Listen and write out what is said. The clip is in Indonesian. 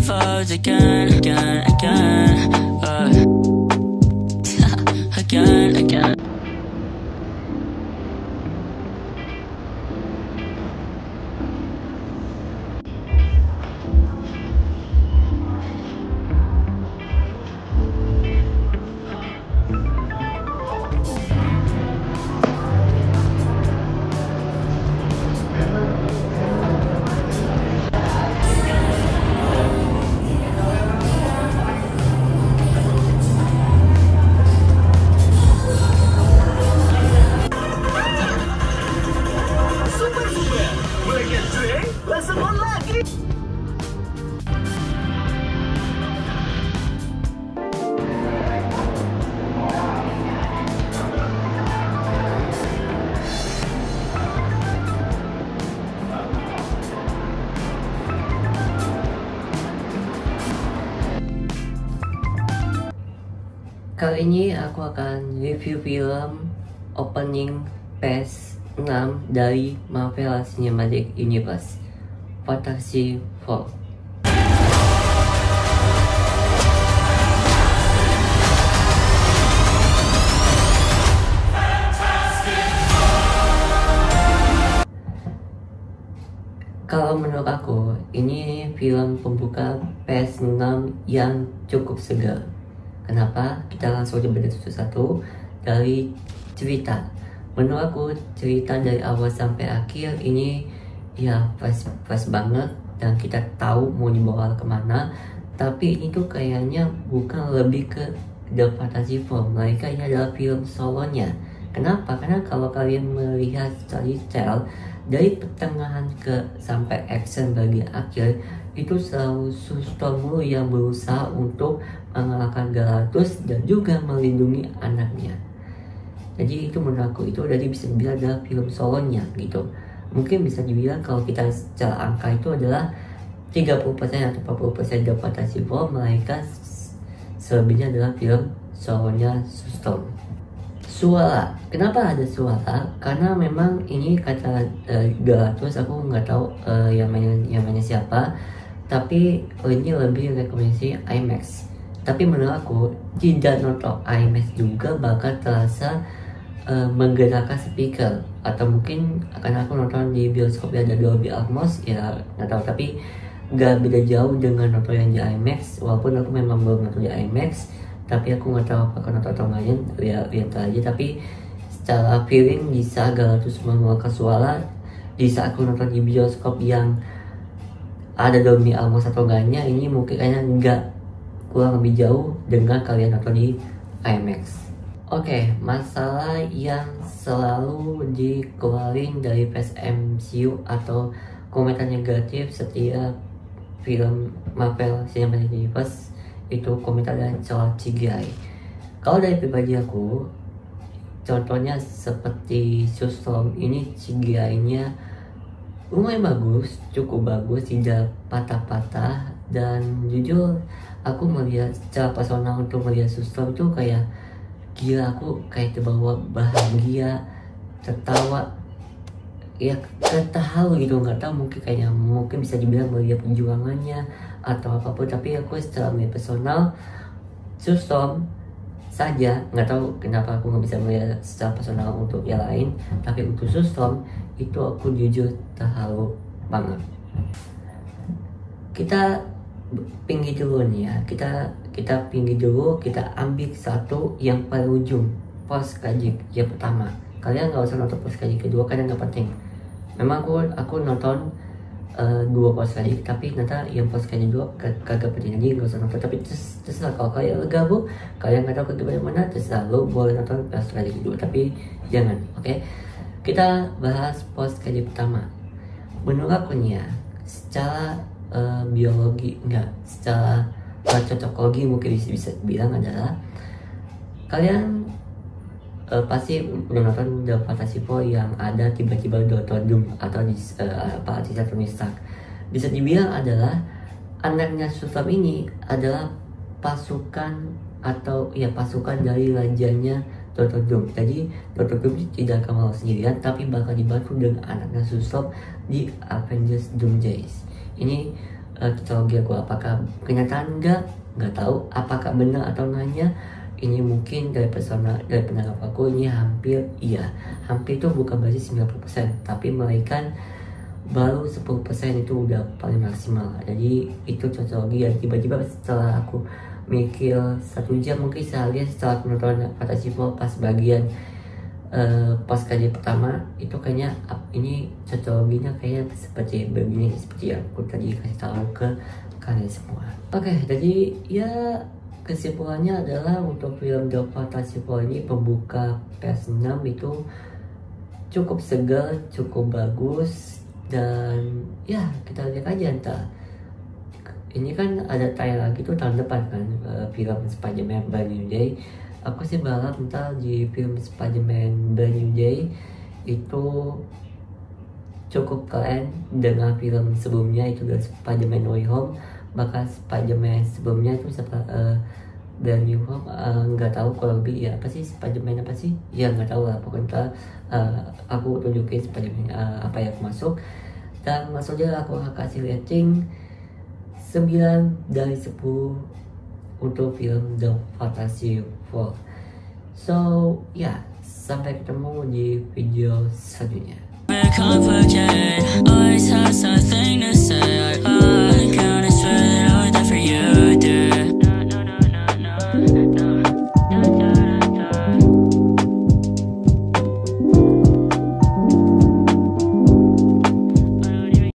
falls again, again, again, again, again. Kali ini aku akan review film opening phase 6 dari Marvel Cinematic Universe, Fantastic Four. Kalau menurut aku, ini film pembuka phase 6 yang cukup segar. Kenapa? Kita langsung coba satu-satu dari cerita. Menurut aku cerita dari awal sampai akhir ini ya fresh banget dan kita tahu mau dibawa kemana. Tapi ini tuh kayaknya bukan lebih ke The Fantastic Four, mereka ini adalah film solonya. Kenapa? Karena kalau kalian melihat detail dari pertengahan ke sampai action bagian akhir, itu selalu Storm yang berusaha untuk mengalahkan Galactus dan juga melindungi anaknya. Jadi itu menurut aku itu jadi bisa dibilang adalah film solonya gitu. Mungkin bisa dibilang kalau kita secara angka itu adalah 30% atau 40% The Fantastic Four, melainkan selebihnya adalah film solonya Storm. Suara, kenapa ada suara? Karena memang ini kata Galactus, aku nggak tahu yang mainnya siapa, tapi ini lebih rekomendasi IMAX. Tapi menurut aku tidak nonton IMAX juga bakal terasa menggerakkan speaker, atau mungkin akan aku nonton di bioskop yang ada Dolby Atmos ya nggak tahu, tapi nggak beda jauh dengan nonton yang di IMAX. Walaupun aku memang belum nonton di IMAX, tapi aku nggak tahu apakah nonton atau lain, lihat aja. Tapi secara feeling bisa Galactus mengeluarkan suara di saat aku nonton di bioskop yang ada Dolby Atmos atau enggaknya, ini mungkin kayaknya nggak kurang lebih jauh dengan kalian nonton di IMAX. Oke, masalah yang selalu dikeluarin dari fans MCU atau komentar negatif setiap film Marvel Cinematic Universe itu komentar dan soal CGI. Kalau dari pribadi aku, contohnya seperti Storm ini CGI-nya lumayan bagus, cukup bagus, tidak patah-patah, dan jujur aku melihat secara personal untuk melihat Storm itu kayak gila, aku kayak terbawa bahagia, tertawa, ya terharu gitu, nggak tahu, mungkin bisa dibilang melihat perjuangannya atau apapun. Tapi aku secara personal Storm saja, nggak tahu kenapa aku nggak bisa melihat secara personal untuk yang lain, tapi untuk Storm itu aku jujur terharu banget. Kita pinggir dulu nih ya, kita pinggir dulu, kita ambil satu yang paling ujung, post credit yang pertama. Kalian nggak usah nonton post credit kedua karena nggak penting. Memang aku nonton dua post credit, tapi nanti yang post credit dua kagak penting, jadi nggak usah nonton. Tapi terserah, kalau kalian gabung, kalian nggak tahu ke mana, terserah, lo boleh nonton post credit kedua, tapi jangan. Oke? Kita bahas post credit pertama. Menurut aku nih ya, secara biologi, secara cocokologi mungkin bisa bilang adalah kalian pasti udah nonton The Fantastic Four yang ada tiba-tiba Dr. Doom atau artisnya Tony Stark. Bisa dibilang adalah anaknya Storm ini adalah pasukan dari rajanya Dr. Doom. Jadi Dr. Doom tidak akan mau sendirian, tapi bakal dibantu dengan anaknya Storm di Avengers Doomsday. Ini teknologi aku. Apakah kenyataan nggak tahu. Apakah benar atau enggaknya ini mungkin dari pendapat aku ini hampir itu bukan berarti 90%, tapi melahirkan baru 10% itu udah paling maksimal. Jadi itu teknologi yang tiba-tiba setelah aku mikir 1 jam mungkin seharian setelah penonton Fantasy Four pas bagian pas kajian pertama itu kayaknya ini teknologinya kayaknya seperti begini, seperti yang aku tadi kasih tahu ke kalian semua. Oke, jadi ya kesimpulannya adalah untuk film The Fantastic Four ini pembuka PS6 itu cukup segar, cukup bagus, dan ya kita lihat aja entah ini kan ada tayang lagi tuh tahun depan kan, film Spider-Man Brand New Day. Aku sih berharap entah di film Spider-Man Brand New Day itu cukup keren dengan film sebelumnya itu dari Spider-Man No Way Home. Bahkan Spider-Man sebelumnya itu Brand New Home, nggak tahu kalau lebih ya apa sih Spider-Man apa sih ya nggak tahu lah, pokoknya aku tunjukin Spider-Man apa yang masuk, dan maksudnya aku akan kasih rating 9 dari 10 untuk film The Fantastic Four. So ya, sampai ketemu di video selanjutnya. We're comforted, always have something